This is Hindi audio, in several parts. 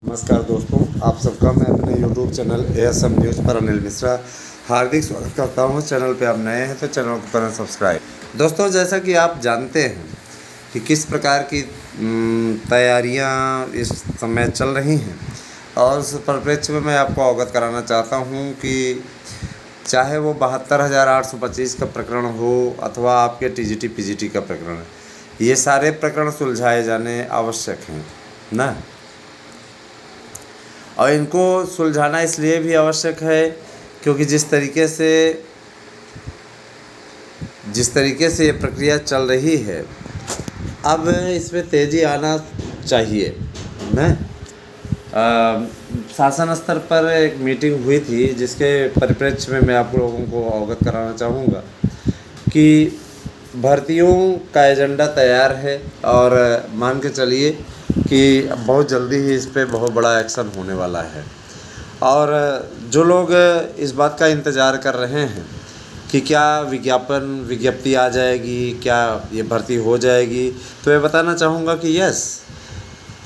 नमस्कार दोस्तों, आप सबका मैं अपने YouTube चैनल ASM न्यूज़ पर अनिल मिश्रा हार्दिक स्वागत करता हूं। चैनल पे आप नए हैं तो चैनल को करें सब्सक्राइब। दोस्तों, जैसा कि आप जानते हैं कि किस प्रकार की तैयारियां इस समय चल रही हैं, और उस परिप्रेक्ष्य में मैं आपको अवगत कराना चाहता हूं कि चाहे वो 72,825 का प्रकरण हो अथवा आपके TGT PGT का प्रकरण, ये सारे प्रकरण सुलझाए जाने आवश्यक हैं ना। और इनको सुलझाना इसलिए भी आवश्यक है क्योंकि जिस तरीके से ये प्रक्रिया चल रही है, अब इसमें तेज़ी आना चाहिए ना। शासन स्तर पर एक मीटिंग हुई थी जिसके परिप्रेक्ष्य में मैं आप लोगों को अवगत कराना चाहूँगा कि भर्तियों का एजेंडा तैयार है और मान के चलिए कि बहुत जल्दी ही इस पे बहुत बड़ा एक्शन होने वाला है। और जो लोग इस बात का इंतज़ार कर रहे हैं कि क्या विज्ञप्ति आ जाएगी, क्या ये भर्ती हो जाएगी, तो मैं बताना चाहूँगा कि यस,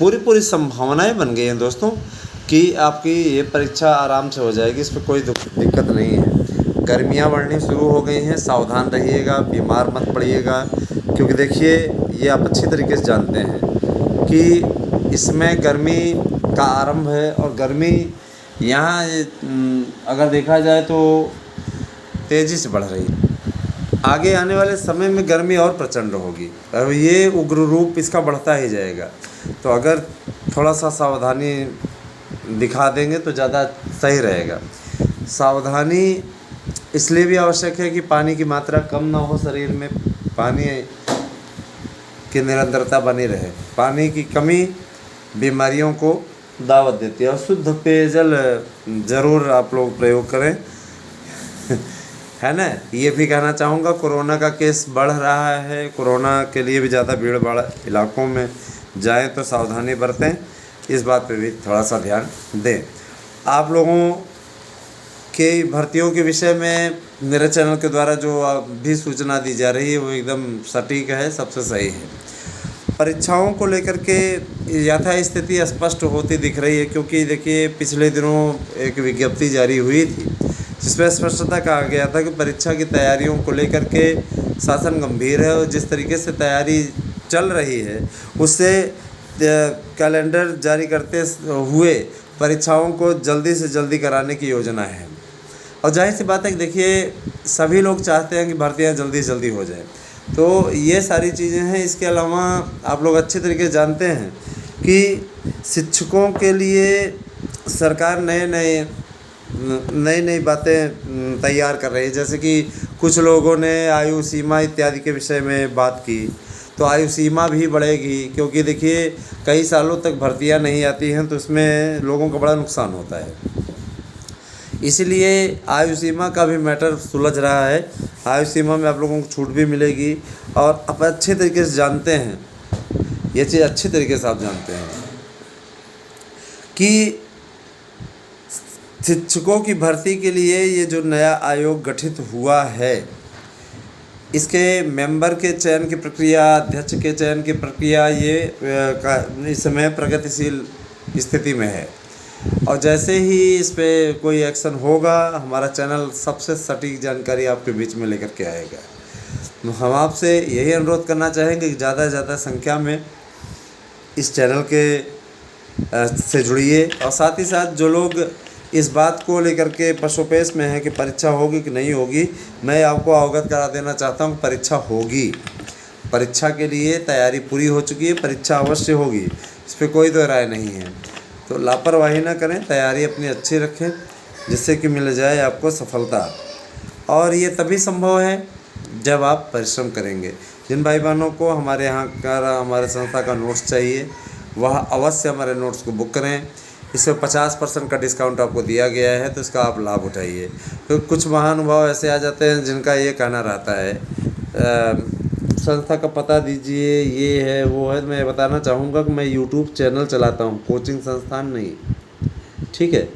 पूरी संभावनाएं बन गई हैं दोस्तों कि आपकी ये परीक्षा आराम से हो जाएगी। इस पर कोई दिक्कत नहीं है। गर्मियाँ बढ़नी शुरू हो गई हैं, सावधान रहिएगा, बीमार मत पड़िएगा, क्योंकि देखिए ये आप अच्छी तरीके से जानते हैं कि इसमें गर्मी का आरंभ है और गर्मी यहाँ अगर देखा जाए तो तेज़ी से बढ़ रही है। आगे आने वाले समय में गर्मी और प्रचंड होगी और ये उग्र रूप इसका बढ़ता ही जाएगा। तो अगर थोड़ा सा सावधानी दिखा देंगे तो ज़्यादा सही रहेगा। सावधानी इसलिए भी आवश्यक है कि पानी की मात्रा कम ना हो, शरीर में पानी की निरंतरता बनी रहे। पानी की कमी बीमारियों को दावत देती है। और शुद्ध पेयजल ज़रूर आप लोग प्रयोग करें है ना। ये भी कहना चाहूँगा, कोरोना का केस बढ़ रहा है, कोरोना के लिए भी ज़्यादा भीड़ भाड़ इलाकों में जाएं तो सावधानी बरतें, इस बात पे भी थोड़ा सा ध्यान दें। आप लोगों के भर्तियों के विषय में मेरे चैनल के द्वारा जो भी सूचना दी जा रही है वो एकदम सटीक है, सबसे सही है। परीक्षाओं को लेकर के यथास्थिति स्पष्ट होती दिख रही है, क्योंकि देखिए पिछले दिनों एक विज्ञप्ति जारी हुई थी जिसमें स्पष्टता कहा गया था कि परीक्षा की तैयारियों को लेकर के शासन गंभीर है और जिस तरीके से तैयारी चल रही है उससे कैलेंडर जारी करते हुए परीक्षाओं को जल्दी से जल्दी कराने की योजना है। और जाहिर सी बात है कि देखिए सभी लोग चाहते हैं कि भर्तियाँ जल्दी से जल्दी हो जाए, तो ये सारी चीज़ें हैं। इसके अलावा आप लोग अच्छे तरीके से जानते हैं कि शिक्षकों के लिए सरकार नई बातें तैयार कर रही है। जैसे कि कुछ लोगों ने आयु सीमा इत्यादि के विषय में बात की, तो आयु सीमा भी बढ़ेगी, क्योंकि देखिए कई सालों तक भर्तियां नहीं आती हैं तो उसमें लोगों का बड़ा नुकसान होता है। इसलिए आयु सीमा का भी मैटर सुलझ रहा है। आयु सीमा में आप लोगों को छूट भी मिलेगी। और आप अच्छे तरीके से जानते हैं, ये चीज़ अच्छी तरीके से आप जानते हैं कि शिक्षकों की भर्ती के लिए ये जो नया आयोग गठित हुआ है, इसके मेंबर के चयन की प्रक्रिया, अध्यक्ष के चयन की प्रक्रिया ये इस समय प्रगतिशील स्थिति में है। और जैसे ही इस पे कोई एक्शन होगा, हमारा चैनल सबसे सटीक जानकारी आपके बीच में लेकर के आएगा। तो हम आपसे यही अनुरोध करना चाहेंगे कि ज़्यादा से ज़्यादा संख्या में इस चैनल के से जुड़िए। और साथ ही साथ जो लोग इस बात को लेकर के पशोपेश में है कि परीक्षा होगी कि नहीं होगी, मैं आपको अवगत करा देना चाहता हूँ, परीक्षा होगी। परीक्षा के लिए तैयारी पूरी हो चुकी है, परीक्षा अवश्य होगी, इस पर कोई दो राय नहीं है। तो लापरवाही ना करें, तैयारी अपनी अच्छी रखें जिससे कि मिल जाए आपको सफलता। और ये तभी संभव है जब आप परिश्रम करेंगे। जिन भाई बहनों को हमारे यहाँ का हमारे संस्था का नोट्स चाहिए, वह अवश्य हमारे नोट्स को बुक करें। इसमें 50% का डिस्काउंट आपको दिया गया है, तो इसका आप लाभ उठाइए। तो कुछ महानुभाव ऐसे आ जाते हैं जिनका ये कहना रहता है संस्था का पता दीजिए, ये है वो है। मैं बताना चाहूँगा कि मैं यूट्यूब चैनल चलाता हूँ, कोचिंग संस्थान नहीं, ठीक है।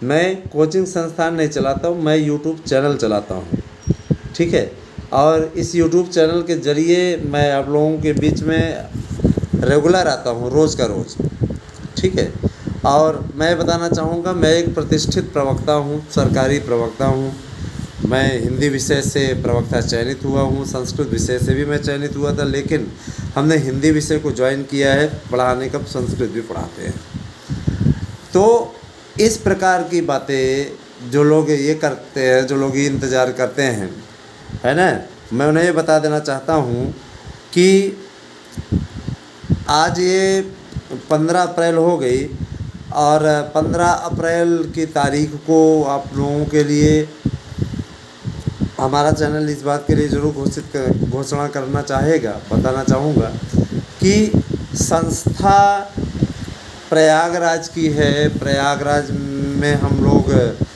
मैं कोचिंग संस्थान नहीं चलाता हूँ, मैं यूट्यूब चैनल चलाता हूँ, ठीक है। और इस यूट्यूब चैनल के ज़रिए मैं आप लोगों के बीच में रेगुलर आता हूँ, रोज़ का रोज़, ठीक है। और मैं बताना चाहूँगा, मैं एक प्रतिष्ठित प्रवक्ता हूँ, सरकारी प्रवक्ता हूँ। मैं हिंदी विषय से प्रवक्ता चयनित हुआ हूँ, संस्कृत विषय से भी मैं चयनित हुआ था, लेकिन हमने हिंदी विषय को ज्वाइन किया है पढ़ाने का, संस्कृत भी पढ़ाते हैं। तो इस प्रकार की बातें जो लोग ये करते हैं, जो लोग ये इंतज़ार करते हैं, है ना, मैं उन्हें ये बता देना चाहता हूँ कि आज ये 15 अप्रैल हो गई और 15 अप्रैल की तारीख को आप लोगों के लिए हमारा चैनल इस बात के लिए ज़रूर घोषणा करना चाहेगा, बताना चाहूँगा कि संस्था प्रयागराज की है। प्रयागराज में हम लोग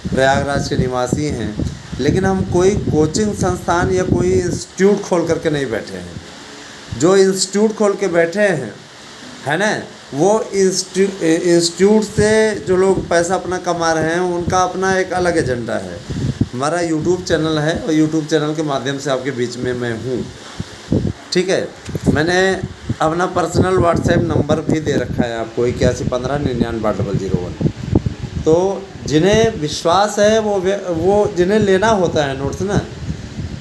प्रयागराज के निवासी हैं, लेकिन हम कोई कोचिंग संस्थान या कोई इंस्टीट्यूट खोल करके नहीं बैठे हैं। जो इंस्टीट्यूट खोल के बैठे हैं, है ना, वो इंस्टीट्यूट से जो लोग पैसा अपना कमा रहे हैं, उनका अपना एक अलग एजेंडा है। हमारा यूट्यूब चैनल है और यूट्यूब चैनल के माध्यम से आपके बीच में मैं हूँ, ठीक है। मैंने अपना पर्सनल व्हाट्सएप नंबर भी दे रखा है आपको, 8115998001। तो जिन्हें विश्वास है वो जिन्हें लेना होता है नोट्स ना,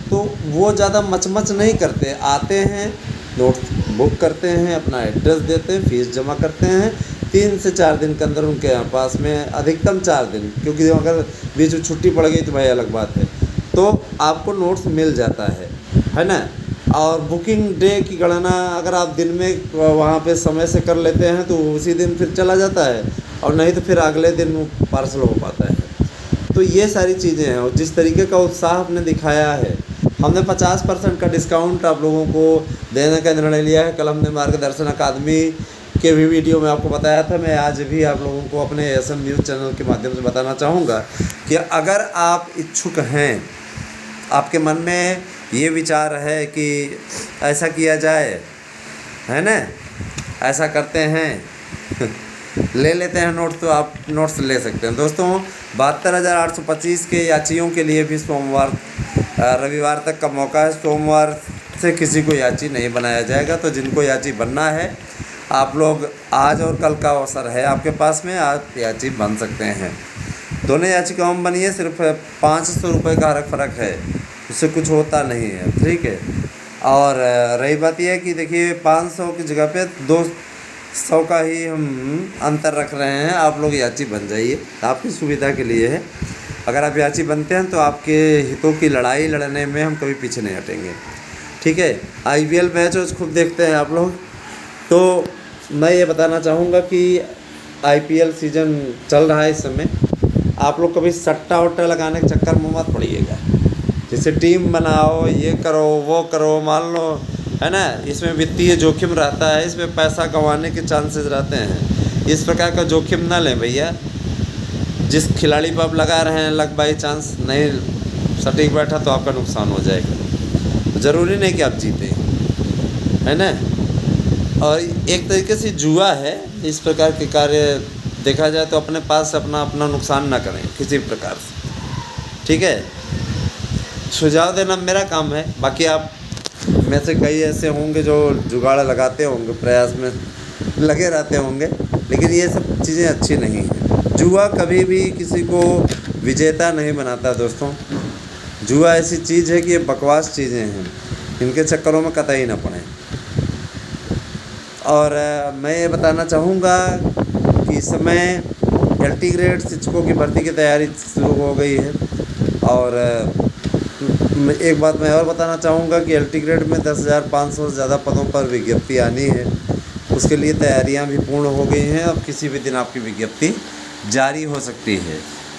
तो वो ज़्यादा मचमच नहीं करते, आते हैं, नोट्स बुक करते हैं, अपना एड्रेस देते हैं, फ़ीस जमा करते हैं, 3 से 4 दिन के अंदर उनके यहाँ पास में, अधिकतम 4 दिन, क्योंकि अगर बीच में छुट्टी पड़ गई तो भाई अलग बात है, तो आपको नोट्स मिल जाता है ना। और बुकिंग डे की गणना अगर आप दिन में वहाँ पे समय से कर लेते हैं तो उसी दिन फिर चला जाता है, और नहीं तो फिर अगले दिन वो पार्सल हो पाता है। तो ये सारी चीज़ें हैं, और जिस तरीके का उत्साह आपने दिखाया है, हमने 50% का डिस्काउंट आप लोगों को देने का निर्णय लिया है। कल हमने मार्गदर्शन अकादमी के भी वीडियो में आपको बताया था, मैं आज भी आप लोगों को अपने एसएम न्यूज़ चैनल के माध्यम से बताना चाहूँगा कि अगर आप इच्छुक हैं, आपके मन में ये विचार है कि ऐसा किया जाए, है ना, ऐसा करते हैं ले लेते हैं नोट्स, तो आप नोट्स ले सकते हैं। दोस्तों, 72,825 के याचियों के लिए भी रविवार तक का मौका है। सोमवार से किसी को याची नहीं बनाया जाएगा, तो जिनको याची बनना है, आप लोग आज और कल का अवसर है आपके पास में, आप याची बन सकते हैं। दोनों याचिकाओं में बनिए, सिर्फ 500 रुपये का फ़र्क है, उससे कुछ होता नहीं है, ठीक है। और रही बात यह है कि देखिए 500 की जगह पे 200 का ही हम अंतर रख रहे हैं। आप लोग याची बन जाइए, आपकी सुविधा के लिए है। अगर आप याची बनते हैं तो आपके हितों की लड़ाई लड़ने में हम कभी पीछे नहीं हटेंगे, ठीक है। आईपीएल मैच खुद देखते हैं आप लोग, तो मैं ये बताना चाहूँगा कि आईपीएल सीज़न चल रहा है इस समय। आप लोग कभी सट्टा वट्टा लगाने के चक्कर में मत पड़िएगा। जैसे टीम बनाओ, ये करो, वो करो, मान लो, है ना, इसमें वित्तीय जोखिम रहता है, इसमें पैसा गंवाने के चांसेस रहते हैं। इस प्रकार का जोखिम ना लें भैया। जिस खिलाड़ी पर आप लगा रहे हैं, लग बाई चांस नहीं सटीक बैठा तो आपका नुकसान हो जाएगा। ज़रूरी नहीं कि आप जीतें, है ना। और एक तरीके से जुआ है। इस प्रकार के कार्य देखा जाए तो अपने पास अपना नुकसान ना करें किसी प्रकार से, ठीक है। सुझाव देना मेरा काम है, बाकी आप में से कई ऐसे होंगे जो जुगाड़ लगाते होंगे, प्रयास में लगे रहते होंगे, लेकिन ये सब चीज़ें अच्छी नहीं हैं। जुआ कभी भी किसी को विजेता नहीं बनाता दोस्तों। जुआ ऐसी चीज़ है कि ये बकवास चीज़ें हैं, इनके चक्करों में कतई ना पड़ें। और मैं ये बताना चाहूँगा कि इस समय एलटी ग्रेड शिक्षकों की भर्ती की तैयारी शुरू हो गई है। और एक बात मैं और बताना चाहूँगा कि एलटी ग्रेड में 10,500 से ज़्यादा पदों पर विज्ञप्ति आनी है। उसके लिए तैयारियां भी पूर्ण हो गई हैं। अब किसी भी दिन आपकी विज्ञप्ति जारी हो सकती है।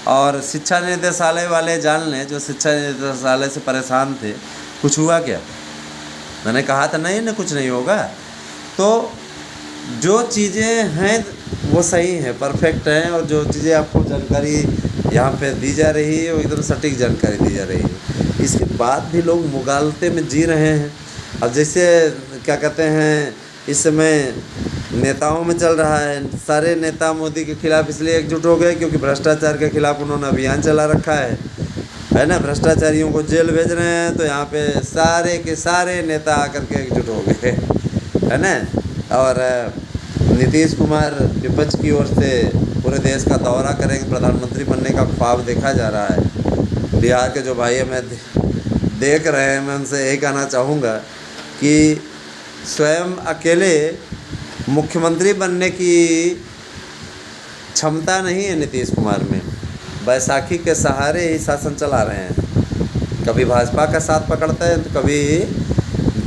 और शिक्षा निदेशालय वाले जान लें, जो शिक्षा निदेशालय से परेशान थे, कुछ हुआ क्या? मैंने कहा था नहीं ना, कुछ नहीं होगा। तो जो चीज़ें हैं वो सही हैं, परफेक्ट हैं, और जो चीज़ें आपको जानकारी यहाँ पे दी जा रही है वो एकदम सटीक जानकारी दी जा रही है। इसके बाद भी लोग मुगालते में जी रहे हैं। अब जैसे क्या कहते हैं, इस समय नेताओं में चल रहा है, सारे नेता मोदी के खिलाफ़ इसलिए एकजुट हो गए क्योंकि भ्रष्टाचार के खिलाफ़ उन्होंने अभियान चला रखा है ना। भ्रष्टाचारियों को जेल भेज रहे हैं, तो यहाँ पे सारे के सारे नेता आकर के एकजुट हो गए, है ना। और नीतीश कुमार विपक्ष की ओर से पूरे देश का दौरा करेंगे, प्रधानमंत्री बनने का ख्वाब देखा जा रहा है। बिहार के जो भाई हमें देख रहे हैं, मैं उनसे यही कहना चाहूँगा कि स्वयं अकेले मुख्यमंत्री बनने की क्षमता नहीं है नीतीश कुमार में। बैसाखी के सहारे ही शासन चला रहे हैं। कभी भाजपा का साथ पकड़ते हैं तो कभी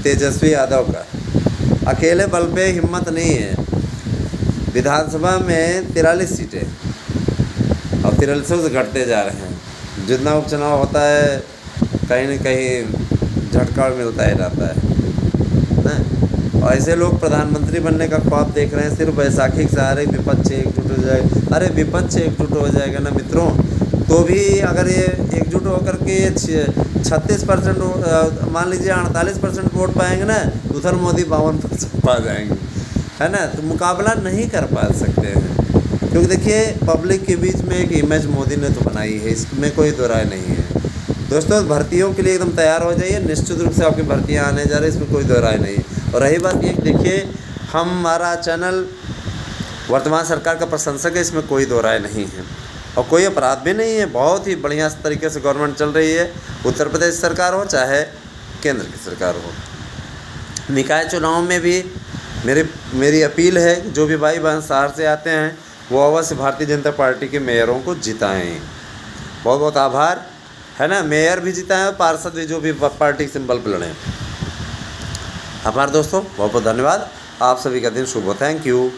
तेजस्वी यादव का। अकेले बल पे हिम्मत नहीं है। विधानसभा में 43 सीटें और 43 से घटते जा रहे हैं। जितना उपचुनाव होता है कहीं न कहीं झटका मिलता ही रहता है ना। और ऐसे लोग प्रधानमंत्री बनने का ख्वाब देख रहे हैं सिर्फ बैसाखी के सहारे। विपक्ष एकजुट हो जाए, अरे विपक्ष एकजुट हो जाएगा ना मित्रों, तो भी अगर ये एकजुट होकर के 36% मान लीजिए 48% वोट पाएंगे ना, उधर मोदी 52% पा जाएंगे, है ना। तो मुकाबला नहीं कर पा सकते हैं, क्योंकि देखिए पब्लिक के बीच में एक इमेज मोदी ने तो बनाई है, इसमें कोई दो राय नहीं है। दोस्तों भर्तियों के लिए एकदम तैयार हो जाइए, निश्चित रूप से आपकी भर्तियाँ आने जा रही है, इसमें कोई दो राय नहीं। और रही बात ये देखिए, हमारा चैनल वर्तमान सरकार का प्रशंसक है, इसमें कोई दो राय नहीं है और कोई अपराध भी नहीं है। बहुत ही बढ़िया तरीके से गवर्नमेंट चल रही है, उत्तर प्रदेश सरकार हो चाहे केंद्र की सरकार हो। निकाय चुनाव में भी मेरी अपील है, जो भी भाई बहन शहर से आते हैं वो अवश्य भारतीय जनता पार्टी के मेयरों को जिताएं। बहुत बहुत आभार, है ना। मेयर भी जिताएं और पार्षद भी, जो भी पार्टी सिंबल पर लड़ें। आभार दोस्तों, बहुत बहुत धन्यवाद। आप सभी का दिन शुभ हो। Thank you.